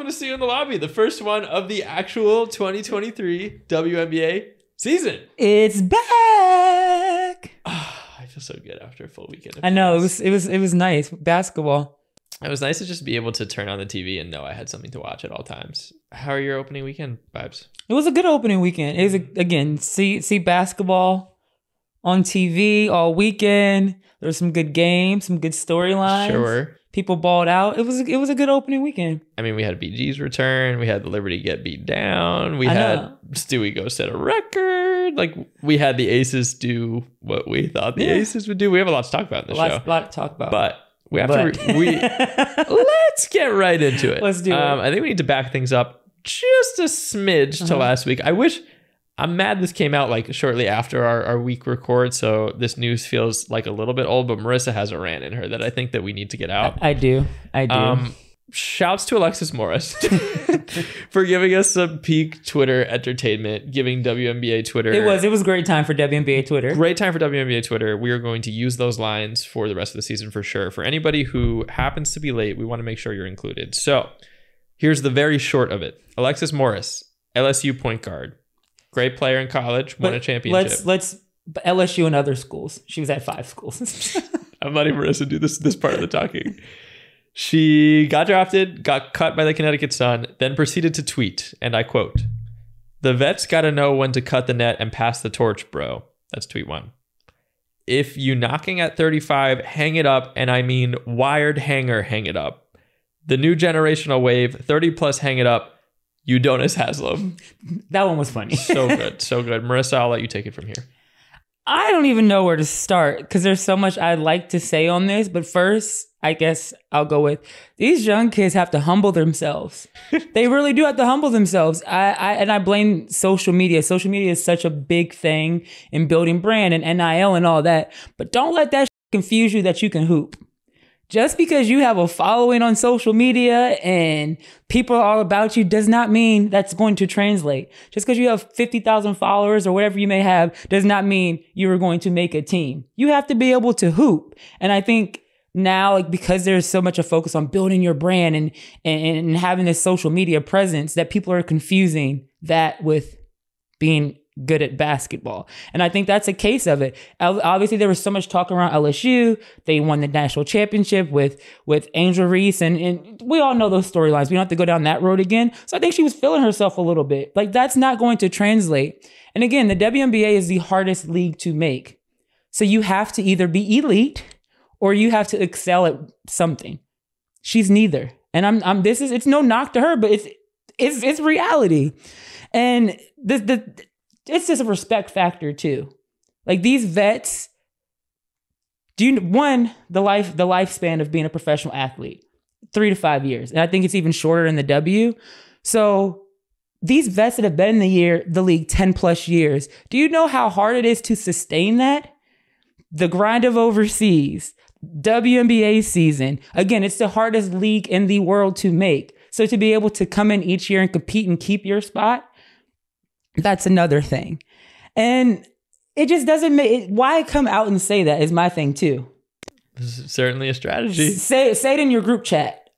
welcome to See You in the Lobby, the first one of the actual 2023 WNBA season. It's back. I feel so good after a full weekend. I know, it was nice. Basketball. It was nice to just be able to turn on the TV and know I had something to watch at all times. How are your opening weekend vibes? It was a good opening weekend. It was, again, see basketball on TV all weekend. There was some good games, some good storylines. Sure. People balled out. It was a good opening weekend. I mean, we had BG's return. We had the Liberty get beat down. We had Stewie go set a record. Like, we had the Aces do what we thought the Aces would do. We have a lot to talk about in the show. A lot to talk about. But we have to... let's get right into it. Let's do it. I think we need to back things up just a smidge to last week. I'm mad this came out like shortly after our week record, so this news feels like a little bit old, but Marissa has a rant in her that I think that we need to get out. I do. Shouts to Alexis Morris for giving us some peak Twitter entertainment, giving WNBA Twitter. It was a great time for WNBA Twitter. Great time for WNBA Twitter. We are going to use those lines for the rest of the season for sure. For anybody who happens to be late, we want to make sure you're included. So here's the very short of it. Alexis Morris, LSU point guard. Great player in college, won a championship. Let's LSU and other schools. She was at 5 schools. I'm letting Marissa do this part of the talking. She got drafted, got cut by the Connecticut Sun, then proceeded to tweet, and I quote, "The vets got to know when to cut the net and pass the torch, bro." That's tweet 1. "If you knocking at 35, hang it up, and I mean wired hanger, hang it up. The new generational wave, 30 plus, hang it up. Udonis Haslem." That one was funny. So good. So good. Marissa, I'll let you take it from here. I don't even know where to start because there's so much I'd like to say on this. But first, I guess I'll go with these young kids have to humble themselves. They really do have to humble themselves. I blame social media. Social media is such a big thing in building brand and NIL and all that. But don't let that confuse you that you can hoop. Just because you have a following on social media and people are all about you does not mean that's going to translate. Just because you have 50,000 followers or whatever you may have does not mean you are going to make a team. You have to be able to hoop. And I think now, like, because there's so much a focus on building your brand and having this social media presence, that people are confusing that with being good at basketball. And I think that's a case of it. Obviously, there was so much talk around LSU. They won the national championship with Angel Reese. And we all know those storylines. We don't have to go down that road again. So I think she was feeling herself a little bit. Like, that's not going to translate. And again, the WNBA is the hardest league to make. So you have to either be elite or you have to excel at something. She's neither. And it's no knock to her, but it's reality. And it's just a respect factor too. Like, these vets, the lifespan of being a professional athlete, 3 to 5 years. And I think it's even shorter in the W. So these vets that have been in the league 10 plus years, do you know how hard it is to sustain that? The grind of overseas, WNBA season. Again, it's the hardest league in the world to make. So to be able to come in each year and compete and keep your spot, that's another thing. And it just doesn't make it. Why come out and say that is my thing too. This is certainly a strategy. Say it in your group chat,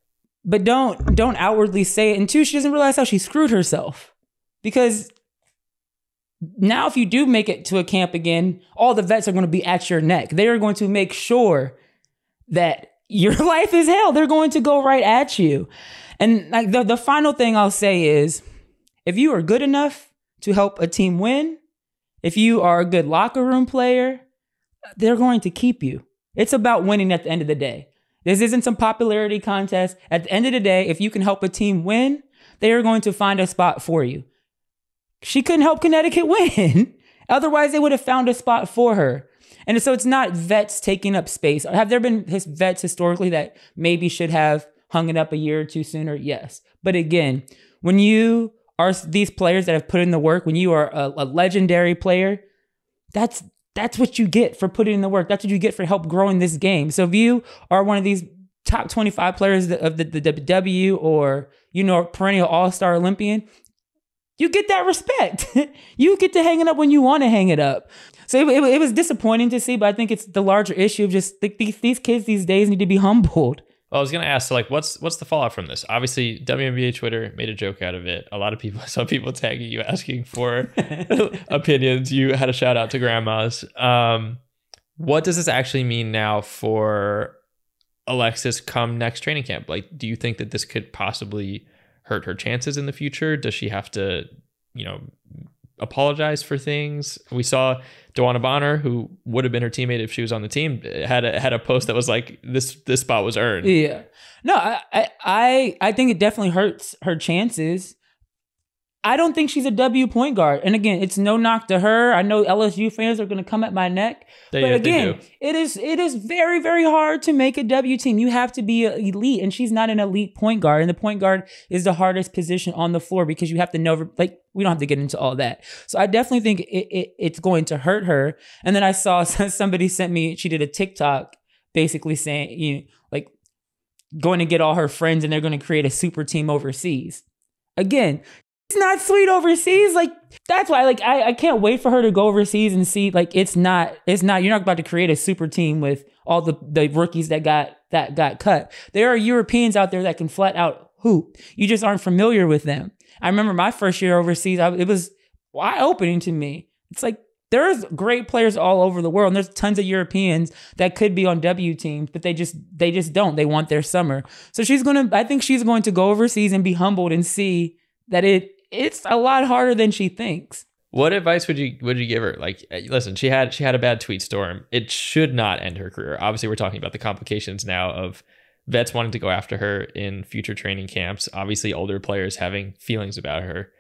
but don't outwardly say it. And two, she doesn't realize how she screwed herself, because now if you do make it to a camp again, all the vets are going to be at your neck. They are going to make sure that your life is hell. They're going to go right at you. And like the final thing I'll say is, if you are good enough to help a team win, if you are a good locker room player, they're going to keep you. It's about winning at the end of the day. This isn't some popularity contest. At the end of the day, if you can help a team win, they are going to find a spot for you. She couldn't help Connecticut win. Otherwise, they would have found a spot for her. And so it's not vets taking up space. Have there been vets historically that maybe should have hung it up a year or two sooner? Yes. But again, when you are these players that have put in the work, when you are a legendary player, that's what you get for putting in the work. That's what you get for help growing this game. So if you are one of these top 25 players of the W, or, perennial all-star Olympian, you get that respect. You get to hang it up when you want to hang it up. So it was disappointing to see, but I think it's the larger issue of just these kids these days need to be humbled. Well, I was gonna ask, so like, what's the fallout from this? Obviously, WNBA Twitter made a joke out of it. A lot of people, some people tagging you, asking for opinions. You had a shout out to grandmas. What does this actually mean now for Alexis come next training camp? Like, do you think that this could possibly hurt her chances in the future? Does she have to, apologize for things? We saw DeWanna Bonner, who would have been her teammate if she was on the team, had a post that was like, this spot was earned. Yeah. No, I think it definitely hurts her chances. I don't think she's a W point guard. And again, it's no knock to her. I know LSU fans are going to come at my neck. But again, it is very, very hard to make a W team. You have to be elite, and she's not an elite point guard. And the point guard is the hardest position on the floor because you have to know, like, we don't have to get into all that. So I definitely think it's going to hurt her. And then I saw somebody sent me, she did a TikTok basically saying, like, going to get all her friends and they're going to create a super team overseas. Again, it's not sweet overseas. Like, that's why, like, I can't wait for her to go overseas and see, like, you're not about to create a super team with all the rookies that got cut. There are Europeans out there that can flat out hoop. You just aren't familiar with them. I remember my first year overseas, it was eye-opening to me. It's like, there's great players all over the world, and there's tons of Europeans that could be on W teams, but they just don't. They want their summer. So I think she's going to go overseas and be humbled and see that it's a lot harder than she thinks. What advice would you give her? Like, listen, she had a bad tweet storm. It should not end her career. Obviously, we're talking about the complications now of vets wanting to go after her in future training camps. Obviously, older players having feelings about her.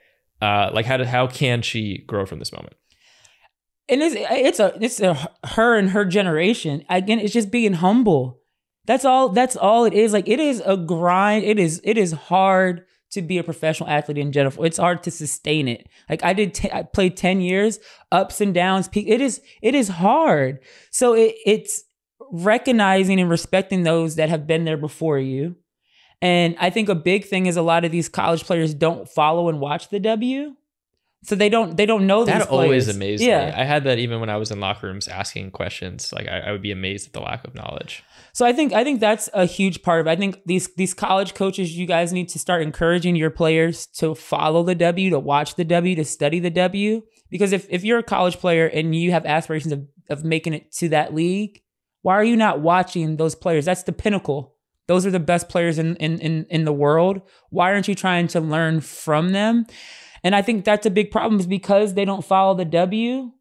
Like, how can she grow from this moment? And it's her and her generation. Again, it's just being humble. That's all it is. Like, it is a grind. It is hard to be a professional athlete in general. It's hard to sustain it. Like, I played 10 years, ups and downs, peak. It is hard. So it's recognizing and respecting those that have been there before you. And I think a big thing is a lot of these college players don't follow and watch the W. So they don't know these players. That always amazed me. I had that even when I was in locker rooms asking questions. Like, I would be amazed at the lack of knowledge. So I think that's a huge part of it. I think these college coaches, you guys need to start encouraging your players to follow the W, to watch the W, to study the W. Because if you're a college player and you have aspirations of making it to that league, why are you not watching those players? That's the pinnacle. Those are the best players in the world. Why aren't you trying to learn from them? And I think that's a big problem, is because they don't follow the W.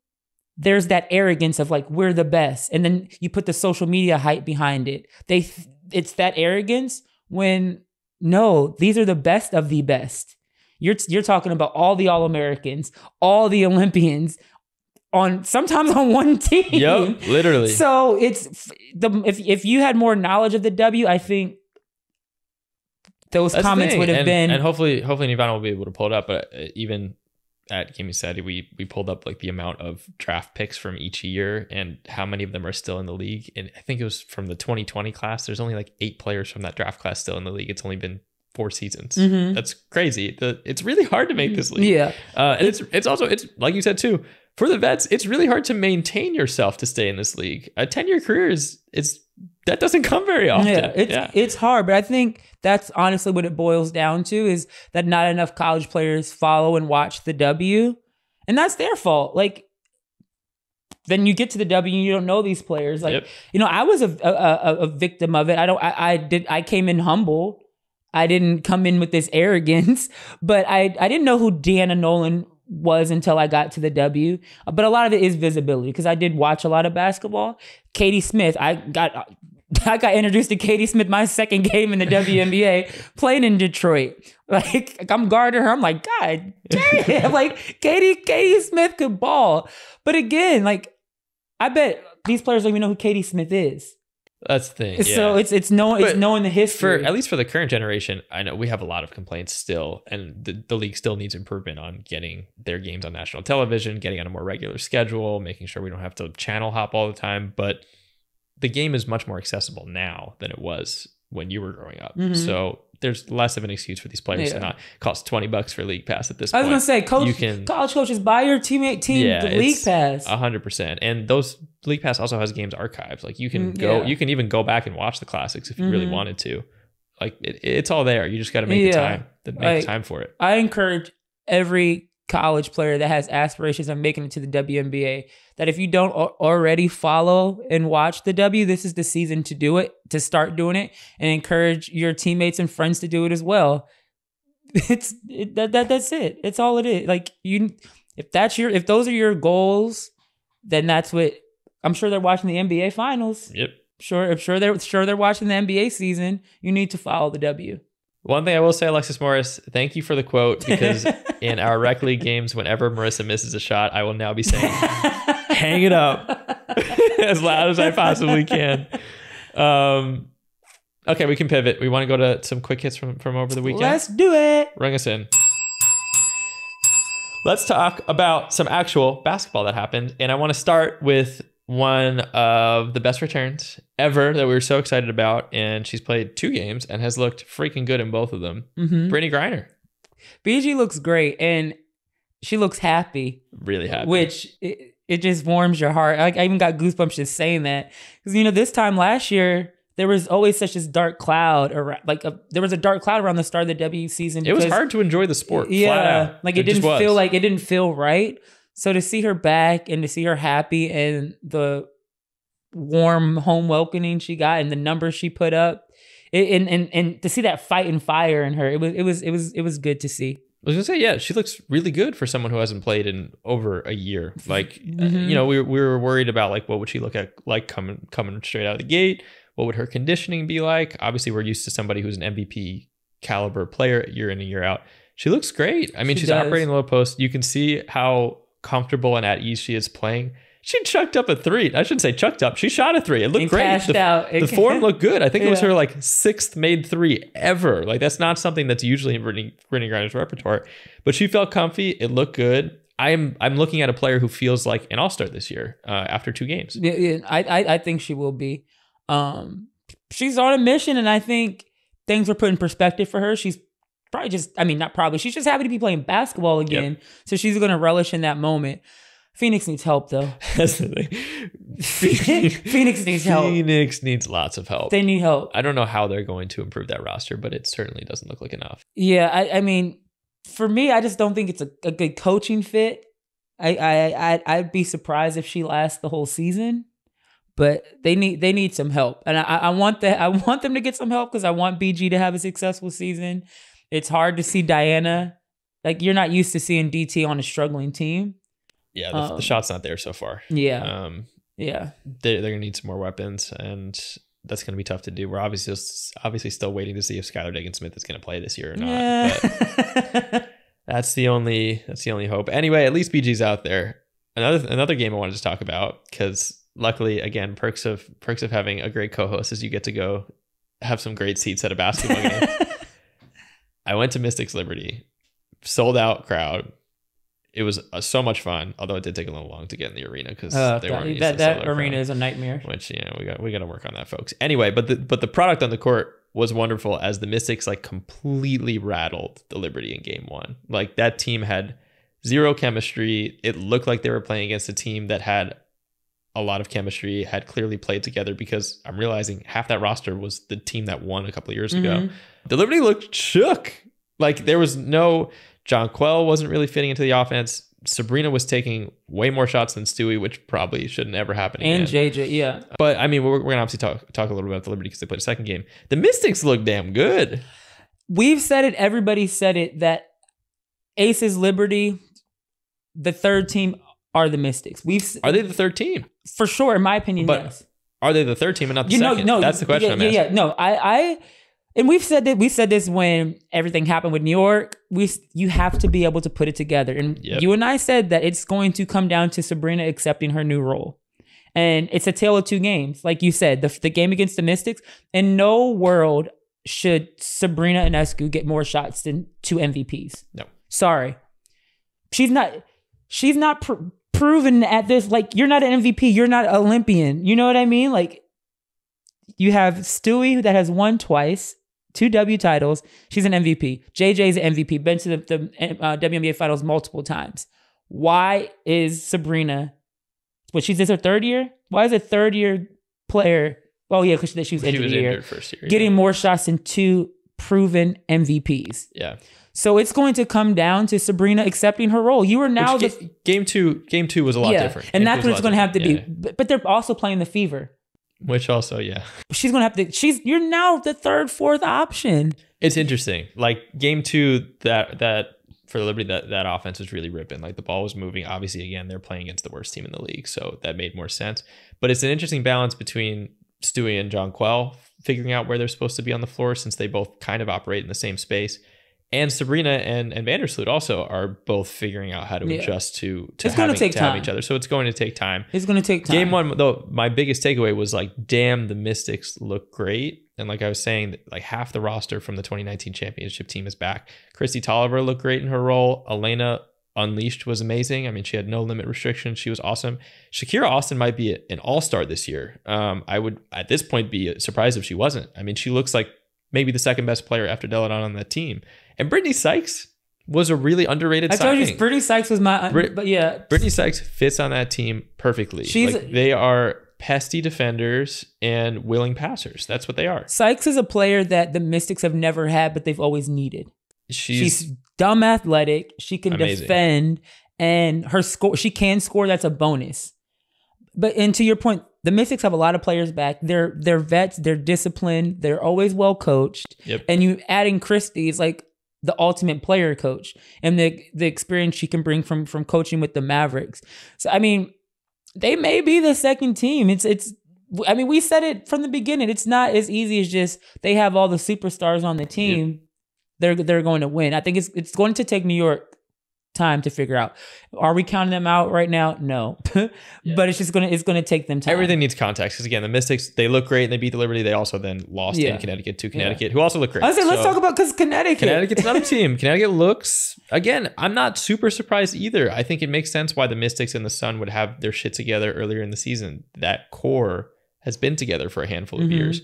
There's that arrogance of, like, we're the best. And then you put the social media hype behind it. It's that arrogance when, no, these are the best of the best. You're talking about all the All-Americans, all the Olympians, sometimes on one team. Yep, literally. So if you had more knowledge of the W, I think those comments would have been. And hopefully Nirvana will be able to pull it up. But even at Gimme Said, we pulled up, like, the amount of draft picks from each year and how many of them are still in the league. And I think it was from the 2020 class. There's only like 8 players from that draft class still in the league. It's only been 4 seasons. Mm-hmm. That's crazy. It's really hard to make this league. Yeah. And it's also like you said too, for the vets, it's really hard to maintain yourself to stay in this league. A 10-year career is that doesn't come very often. It's hard, but I think that's honestly what it boils down to, is that not enough college players follow and watch the W, and that's their fault. Like, then you get to the W and you don't know these players. Like, I was a victim of it. I came in humble. I didn't come in with this arrogance, but I didn't know who Deanna Nolan was until I got to the W. But a lot of it is visibility, because I did watch a lot of basketball. Katie Smith, I got introduced to Katie Smith my second game in the WNBA, playing in Detroit. Like, I'm guarding her. I'm like, God damn. Like, Katie Smith could ball. But again, like, I bet these players don't even know who Katie Smith is. That's the thing. Yeah. So it's knowing the history. At least for the current generation, I know we have a lot of complaints still, and the league still needs improvement on getting their games on national television, getting on a more regular schedule, making sure we don't have to channel hop all the time. But the game is much more accessible now than it was when you were growing up. Mm-hmm. So there's less of an excuse for these players to not cost $20 for league pass at this point. I was point. gonna say, college coaches buy your team the league pass. 100%. And those league pass also has games archived. Like you can go, you can even go back and watch the classics if you really wanted to. Like it's all there. You just got to make the time for it. I encourage every college player that has aspirations of making it to the WNBA that if you don't already follow and watch the W, this is the season to do it, to start doing it, and encourage your teammates and friends to do it as well. That's it. It's all it is. Like if those are your goals, then that's what I'm sure they're watching the NBA finals. Yep. I'm sure they're watching the NBA season. You need to follow the W. One thing I will say, Alexis Morris, thank you for the quote, because in our rec league games, whenever Marissa misses a shot, I will now be saying, hang it up as loud as I possibly can. Okay, we can pivot. We want to go to some quick hits from over the weekend. Let's do it. Ring us in. Let's talk about some actual basketball that happened. And I want to start with one of the best returns ever that we were so excited about. And she's played 2 games and has looked freaking good in both of them. Brittney Griner. BG looks great. And she looks happy. Really happy. Which it just warms your heart. Like I even got goosebumps just saying that. Because, this time last year, there was always such this dark cloud around, there was a dark cloud around the start of the W season. It was hard to enjoy the sport. Flat out. Like it didn't feel right. So to see her back and to see her happy and the warm home welcoming she got and the numbers she put up, and to see that fight and fire in her, it was good to see. I was gonna say, yeah, she looks really good for someone who hasn't played in over a year. Like, we were worried about like what would she look like coming straight out of the gate. What would her conditioning be like? Obviously, we're used to somebody who's an MVP caliber player year in and year out. She looks great. I mean, she's operating the low post. You can see how comfortable and at ease she is playing. She chucked up a 3. I shouldn't say chucked up. She shot a 3. It looked great. The form looked good. I think it was her like 6th made 3 ever. Like that's not something that's usually in Brittney Griner's repertoire. But she felt comfy. It looked good. I'm looking at a player who feels like an all-star this year after 2 games. Yeah, I think she will be. She's on a mission, and I think things were put in perspective for her. She's probably she's just happy to be playing basketball again. Yep. So she's going to relish in that moment. Phoenix needs help, though. That's the thing. Phoenix needs help. Phoenix needs lots of help. They need help. I don't know how they're going to improve that roster, but it certainly doesn't look like enough. Yeah, I mean, for me, I just don't think it's a good coaching fit. I'd be surprised if she lasts the whole season. But they need some help, and I want them to get some help because I want BG to have a successful season. It's hard to see Diana, like you're not used to seeing DT on a struggling team. Yeah, the shot's not there so far. Yeah, they're gonna need some more weapons, and that's gonna be tough to do. We're obviously still waiting to see if Skylar Diggins-Smith is gonna play this year or not. Yeah. But that's the only hope. Anyway, at least BG's out there. Another game I wanted to talk about because. Luckily, again, perks of having a great co-host is you get to go have some great seats at a basketball game. I went to Mystics Liberty, sold out crowd. It was so much fun, although it did take a little long to get in the arena because they weren't used to that arena is a nightmare. Which we got to work on that, folks. Anyway, but the product on the court was wonderful as the Mystics like completely rattled the Liberty in game 1. Like that team had zero chemistry. It looked like they were playing against a team that had a lot of chemistry, had clearly played together because I'm realizing half that roster was the team that won a couple of years ago. The Liberty looked shook. Like there was no, John Quell wasn't really fitting into the offense. Sabrina was taking way more shots than Stewie, which probably shouldn't ever happen again. And JJ, yeah. But I mean, we're going to obviously talk a little bit about the Liberty because they played a second game. The Mystics look damn good. We've said it, everybody said it, that Aces Liberty, the third team, are the Mystics. Are they the third team? For sure, in my opinion, but yes. Are they the third team and not the second? No, that's the question I'm asking. Yeah, no, and we said this when everything happened with New York. You have to be able to put it together. And you and I said that it's going to come down to Sabrina accepting her new role. And it's a tale of 2 games. Like you said, the game against the Mystics, in no world should Sabrina Ionescu get more shots than 2 MVPs. No. Sorry. She's not proven at this, like you're not an MVP, you're not Olympian. You know what I mean? Like you have Stewie that has won twice, 2 W titles. She's an MVP. JJ's an MVP. Been to the WNBA finals multiple times. Why is Sabrina, she's in her 3rd year? Why is a 3rd-year player, because she was injured first year, getting more shots than 2 proven MVPs? Yeah. So it's going to come down to Sabrina accepting her role. You are now game two was a lot different. And that's what it's going to have to be. But they're also playing the Fever. Which also, yeah. She's going to have to, you're now the 3rd, 4th option. It's interesting. Like game 2, that for the Liberty, that offense was really ripping. Like the ball was moving. Obviously, again, they're playing against the worst team in the league. So that made more sense. But it's an interesting balance between Stewie and Jonquel figuring out where they're supposed to be on the floor, since they both kind of operate in the same space. And Sabrina and Vandersloot also are both figuring out how to adjust to having each other. So it's going to take time. It's going to take time. Game 1, though, my biggest takeaway was like, damn, the Mystics look great. And like I was saying, like half the roster from the 2019 championship team is back. Christy Tolliver looked great in her role. Elena Unleashed was amazing. I mean, she had no limit restrictions. She was awesome. Shakira Austin might be an all-star this year. I would, at this point, be surprised if she wasn't. I mean, she looks like maybe the 2nd best player after Deladon on that team. And Brittney Sykes was a really underrated signing. I told you, Brittney Sykes was but yeah. Brittney Sykes fits on that team perfectly. They are pesty defenders and willing passers. That's what they are. Sykes is a player that the Mystics have never had, but they've always needed. She's dumb athletic. She can defend, and she can score. That's a bonus. And to your point, the Mystics have a lot of players back. They're vets. They're disciplined. They're always well coached. Yep. And you adding Christy is like the ultimate player coach, and the experience she can bring from coaching with the Mavericks. So I mean, they may be the 2nd team. I mean, we said it from the beginning. It's not as easy as just they have all the superstars on the team. Yep. They're going to win. I think it's going to take New York time to figure out. Are we counting them out right now? No. But it's going to take them time. Everything needs context, because again, the Mystics, they look great and they beat the Liberty. They also then lost in Connecticut to Connecticut, who also look great. I was saying, let's talk about, because Connecticut's another team. Connecticut looks, again, I'm not super surprised either. I think it makes sense why the Mystics and the Sun would have their shit together earlier in the season. That core has been together for a handful of years.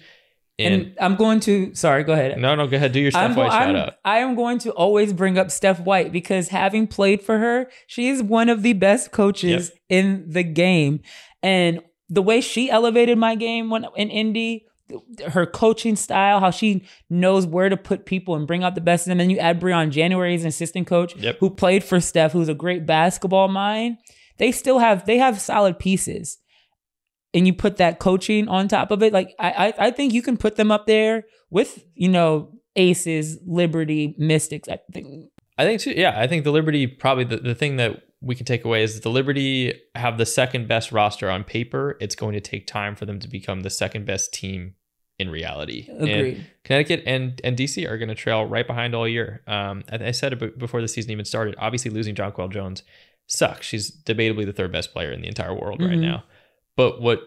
And I'm going to, sorry, go ahead. No, go ahead. Do your Steph White shout out. I am going to always bring up Steph White, because having played for her, she is one of the best coaches in the game. And the way she elevated my game in Indy, her coaching style, how she knows where to put people and bring out the best in them. And you add Breon January as an assistant coach who played for Steph, who's a great basketball mind. They have solid pieces. And you put that coaching on top of it, like I think you can put them up there with, Aces, Liberty, Mystics. I think too. Yeah, I think the Liberty, probably the thing that we can take away is that the Liberty have the 2nd best roster on paper. It's going to take time for them to become the 2nd best team in reality. Agreed. And Connecticut and DC are going to trail right behind all year. I said it before the season even started. Obviously, losing Jonquel Jones sucks. She's debatably the 3rd best player in the entire world right now. But what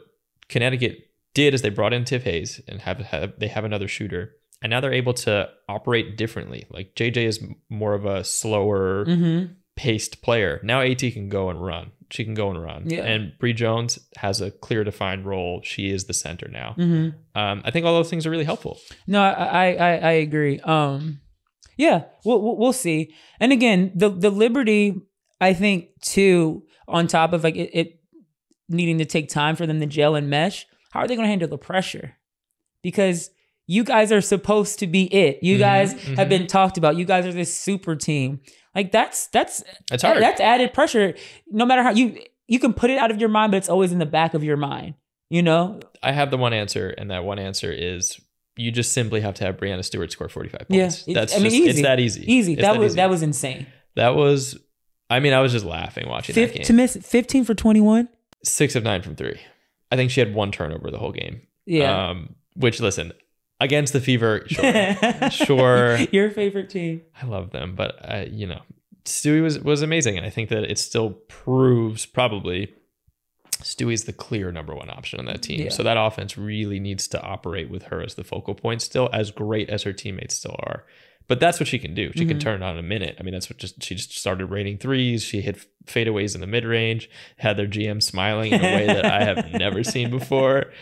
Connecticut did is they brought in Tiff Hayes and they have another shooter, and now they're able to operate differently. Like JJ is more of a slower paced player. Now AT can go and run. She can go and run. Yeah. And Bree Jones has a clear defined role. She is the center now. I think all those things are really helpful. No, I agree. Yeah, we'll see. And again, the Liberty, I think too, on top of like it needing to take time for them to gel and mesh, how are they going to handle the pressure? Because you guys are supposed to be it. You guys have been talked about. You guys are this super team. Like that's hard. That's added pressure. No matter how you can put it out of your mind, but it's always in the back of your mind. I have the one answer, and that one answer is you just simply have to have Breanna Stewart score 45 points. Yeah, easy. It's that easy. Easy. That was insane. That was. I mean, I was just laughing watching that game. To miss 15 for 21. 6 of 9 from 3. I think she had 1 turnover the whole game. Yeah. Which, listen, against the Fever, sure. Your favorite team. I love them, but Stewie was amazing, and I think that it still proves probably Stewie's the clear number 1 option on that team. Yeah. So that offense really needs to operate with her as the focal point still, as great as her teammates still are. But that's what she can do. She can turn on a minute. I mean, she just started raining threes. She hit fadeaways in the mid range, had their GM smiling in a way that I have never seen before.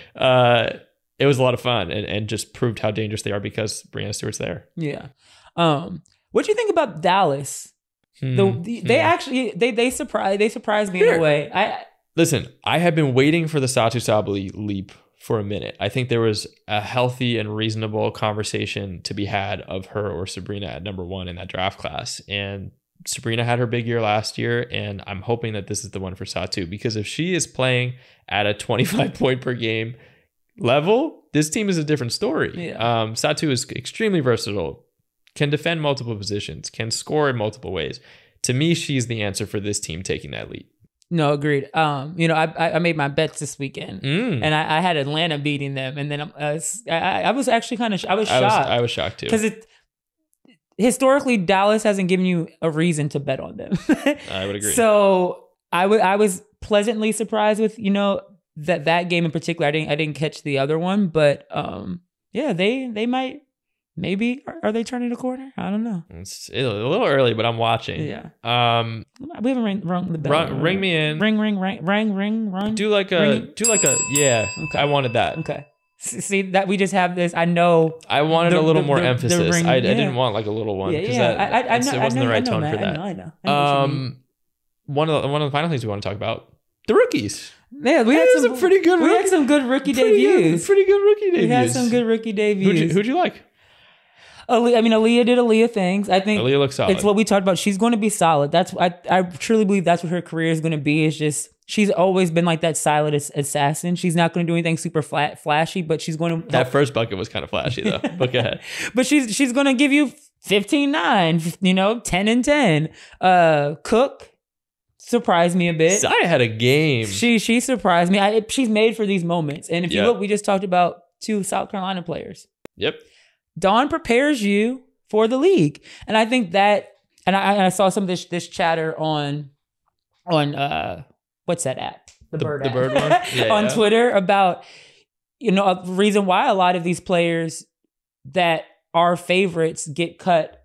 it was a lot of fun and just proved how dangerous they are because Breanna Stewart's there. Yeah. What do you think about Dallas? They surprised me in a way. Listen, I have been waiting for the Satou Sabally leap for a minute. I think there was a healthy and reasonable conversation to be had of her or Sabrina at number 1 in that draft class. And Sabrina had her big year last year, and I'm hoping that this is the one for Satou, because if she is playing at a 25 point per game level, this team is a different story. Yeah. Satou is extremely versatile, can defend multiple positions, can score in multiple ways. To me, she's the answer for this team taking that lead. No, agreed. I made my bets this weekend, and I had Atlanta beating them, and then I was actually kind of shocked. I was shocked too, because historically Dallas hasn't given you a reason to bet on them. I would agree. So I was pleasantly surprised with that game in particular. I didn't catch the other one, but they might. Maybe are they turning a corner? I don't know. It's a little early, but I'm watching. Yeah. We haven't rung the bell. Ring me in. Ring. Do like a yeah. Okay. I wanted that. Okay. See that we just have this. I know. I wanted a little more emphasis. I didn't want like a little one because it wasn't the right tone for that. I know. One of the final things we want to talk about, the rookies. Yeah, we had some pretty good. We had some good rookie debuts. Pretty good rookie debuts. We had some good rookie debuts. Who'd you like? Aliyah did Aliyah things. I think Aliyah looks solid. It's what we talked about. She's going to be solid. I truly believe that's what her career is going to be. It's just she's always been like that silent assassin. She's not going to do anything super flashy, but she's going to. That first bucket was kind of flashy though. But go ahead. But she's going to give you 15-9, 10 and 10. Cooke surprised me a bit. Zia had a game. She surprised me. She's made for these moments. And if you look, we just talked about 2 South Carolina players. Yep. Dawn prepares you for the league. And I think that, and I saw some of this chatter on what's that app? The Bird one? Yeah, Twitter about, a reason why a lot of these players that are favorites get cut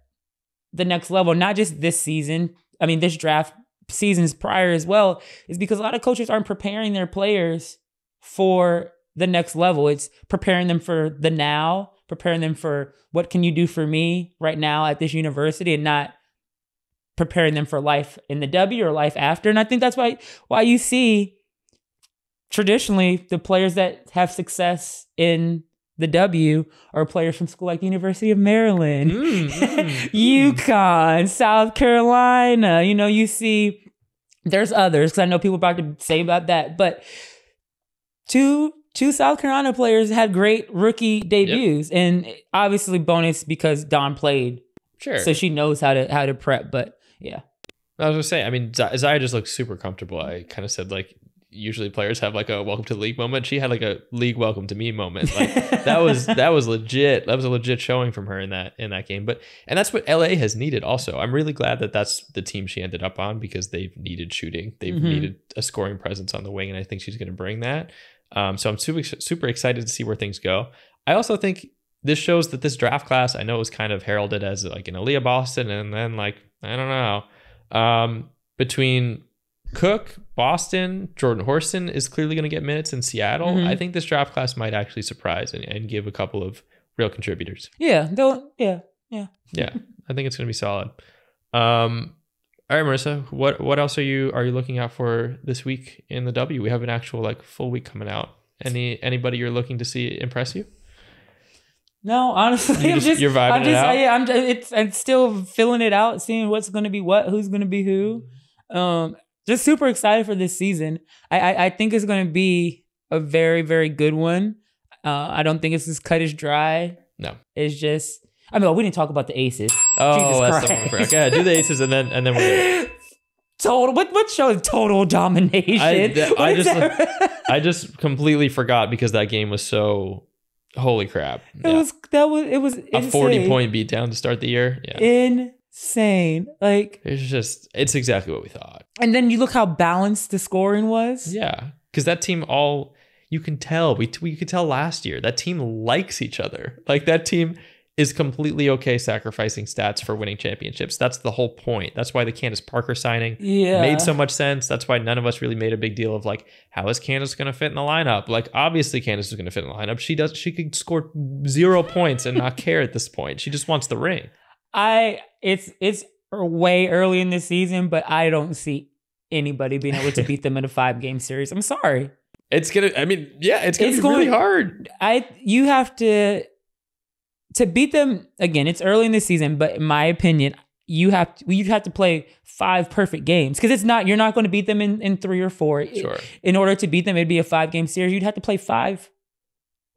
the next level, not just this season. I mean, this draft seasons prior as well, is because a lot of coaches aren't preparing their players for the next level. It's preparing them for the now, preparing them for what can you do for me right now at this university, and not preparing them for life in the W or life after. And I think that's why you see traditionally the players that have success in the W are players from school like University of Maryland, UConn, South Carolina. You see there's others, because I know people about to say about that, but two South Carolina players had great rookie debuts, and obviously bonus because Dawn played, so she knows how to prep. But yeah, I was gonna say, I mean, Zia just looks super comfortable. I kind of said like usually players have like a welcome to the league moment. She had like a league welcome to me moment. Like that was legit. That was a legit showing from her in that game. And that's what LA has needed. Also, I'm really glad that that's the team she ended up on, because they've needed shooting. They've needed a scoring presence on the wing, and I think she's going to bring that. So I'm super excited to see where things go. I also think this shows that this draft class, I know it was kind of heralded as like an Aliyah Boston, and then like, I don't know, between Cooke, Boston, Jordan Horston is clearly going to get minutes in Seattle. I think this draft class might actually surprise and give a couple of real contributors. Yeah. Yeah. I think it's going to be solid. All right, Marissa, what else are you looking out for this week in the W? We have an actual like full week coming out. Anybody you're looking to see impress you? No, honestly, you're vibing it out. I'm still filling it out, seeing what's going to be what, who's going to be who. Just super excited for this season. I think it's going to be a very, very good one. I don't think it's as cut as dry. No, it's just. I mean, we didn't talk about the aces. Oh, Jesus that's Christ. The one. Okay, do the aces and then we're good. Total. What show is total domination? I just completely forgot because that game was so holy crap. It was a 40-point beatdown to start the year. Yeah. Insane. Like it's exactly what we thought. And then you look how balanced the scoring was. Yeah, because that team you can tell. We could tell last year that team likes each other. Like that team is completely okay sacrificing stats for winning championships. That's the whole point. That's why the Candace Parker signing made so much sense. That's why none of us really made a big deal of like, how is Candace going to fit in the lineup? Like, obviously Candace is going to fit in the lineup. She could score 0 points and not care at this point. She just wants the ring. It's way early in the season, but I don't see anybody being able to beat them in a 5-game series. I'm sorry. It's gonna be really hard. You have to beat them again. It's early in the season, but in my opinion, you have to play 5 perfect games, because you're not going to beat them in 3 or 4. Sure. In order to beat them, it'd be a 5-game series. You'd have to play 5.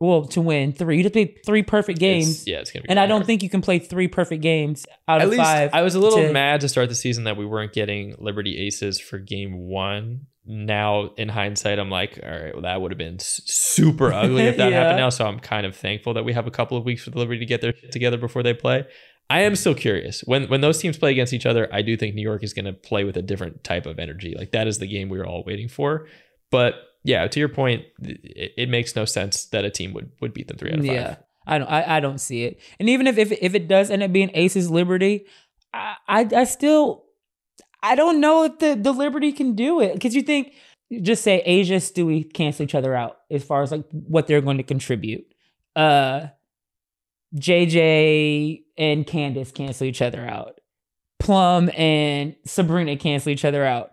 Well, to win 3, you'd have to play 3 perfect games. It's gonna be. And I don't think you can play 3 perfect games out of 5. At least I was a little mad to start the season that we weren't getting Liberty Aces for game 1. Now in hindsight, I'm like, all right, well, that would have been super ugly if that happened now. So I'm kind of thankful that we have a couple of weeks for the Liberty to get their shit together before they play. I am still curious. When those teams play against each other, I do think New York is going to play with a different type of energy. Like, that is the game we were all waiting for. But yeah, to your point, it makes no sense that a team would beat them 3 out of 5. Yeah, I don't see it. And even if it does end up being Aces Liberty, I still don't know if the Liberty can do it, because you think, just say Asia, Stewie cancel each other out as far as like what they're going to contribute. JJ and Candace cancel each other out. Plum and Sabrina cancel each other out.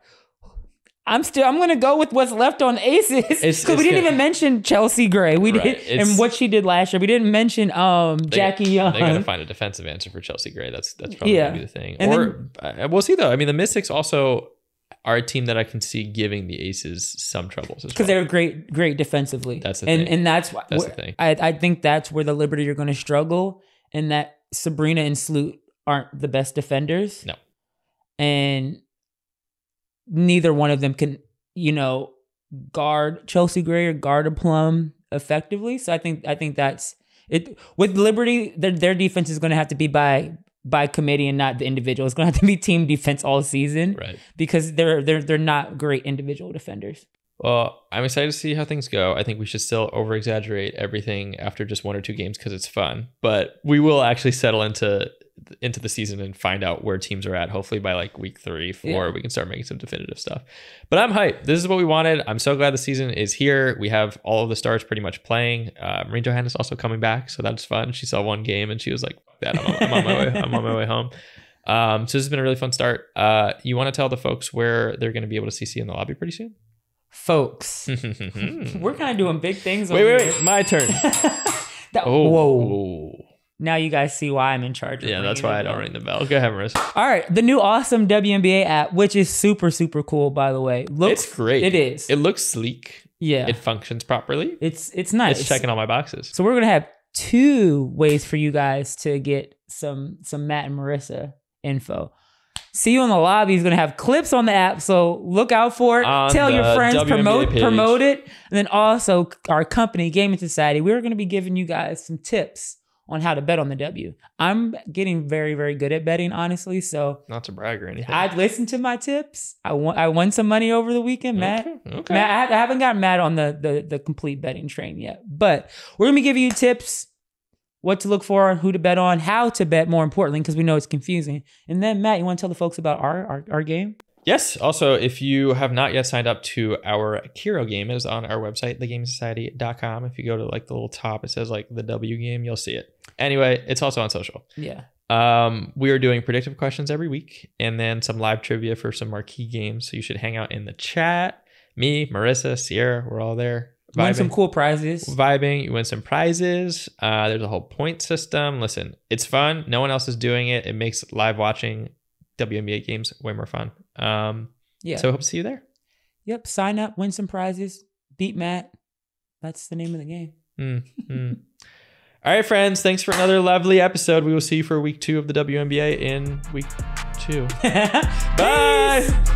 I'm going to go with what's left on Aces, because we didn't even mention Chelsea Gray. We did, and what she did last year. We didn't mention Jackie Young. They got to find a defensive answer for Chelsea Gray. That's probably going to be the thing. And we'll see though. I mean, the Mystics also are a team that I can see giving the Aces some troubles as well, because they're great defensively. That's the thing. And that's why the thing. I think that's where the Liberty are going to struggle, and that Sabrina and Sloot aren't the best defenders. No, and neither one of them can, guard Chelsea Gray or guard a Plum effectively. So I think that's it. With Liberty, their defense is going to have to be by committee and not the individual. It's going to have to be team defense all season, right? Because they're not great individual defenders. Well, I'm excited to see how things go. I think we should still over-exaggerate everything after just 1 or 2 games because it's fun. But we will actually settle into the season and find out where teams are at. Hopefully by like week 3, 4, we can start making some definitive stuff. But I'm hyped. This is what we wanted. I'm so glad the season is here. We have all of the stars pretty much playing. Marie Johannes also coming back, so that's fun. She saw 1 game and she was like, "Fuck that, I'm on my way. I'm on my way home." So this has been a really fun start. You want to tell the folks where they're going to be able to see in the lobby pretty soon? Folks, we're kind of doing big things. Wait, my turn. Whoa. Now you guys see why I'm in charge of that's why I don't ring the bell. Go ahead, Marissa. All right. The new awesome WNBA app, which is super, super cool, by the way. It's great. It is. It looks sleek. Yeah. It functions properly. It's nice. It's checking all my boxes. So we're going to have 2 ways for you guys to get some Matt and Marissa info. See You in the Lobby is going to have clips on the app, so look out for it. Tell your friends, promote it. And then also our company, Gaming Society, we're going to be giving you guys some tips on how to bet on the W. I'm getting very, very good at betting, honestly. So not to brag or anything. I'd listen to my tips. I won some money over the weekend, Matt. Okay. Matt, I haven't gotten Matt on the complete betting train yet, but we're gonna be giving you tips, what to look for, who to bet on, how to bet, more importantly, because we know it's confusing. And then Matt, you want to tell the folks about our game? Yes. Also, if you have not yet signed up to our Kiro game, it is on our website, thegamingsociety.com. If you go to like the little top, it says like the W game, you'll see it. Anyway, it's also on social. Yeah. We are doing predictive questions every week and then some live trivia for some marquee games. So you should hang out in the chat. Me, Marissa, Sierra, we're all there. Win some cool prizes. Vibing. You win some prizes. There's a whole point system. Listen, it's fun. No one else is doing it. It makes live watching WNBA games way more fun. So hope to see you there. Yep. Sign up, win some prizes, beat Matt. That's the name of the game. All right, friends. Thanks for another lovely episode. We will see you for week 2 of the WNBA in week 2. Bye.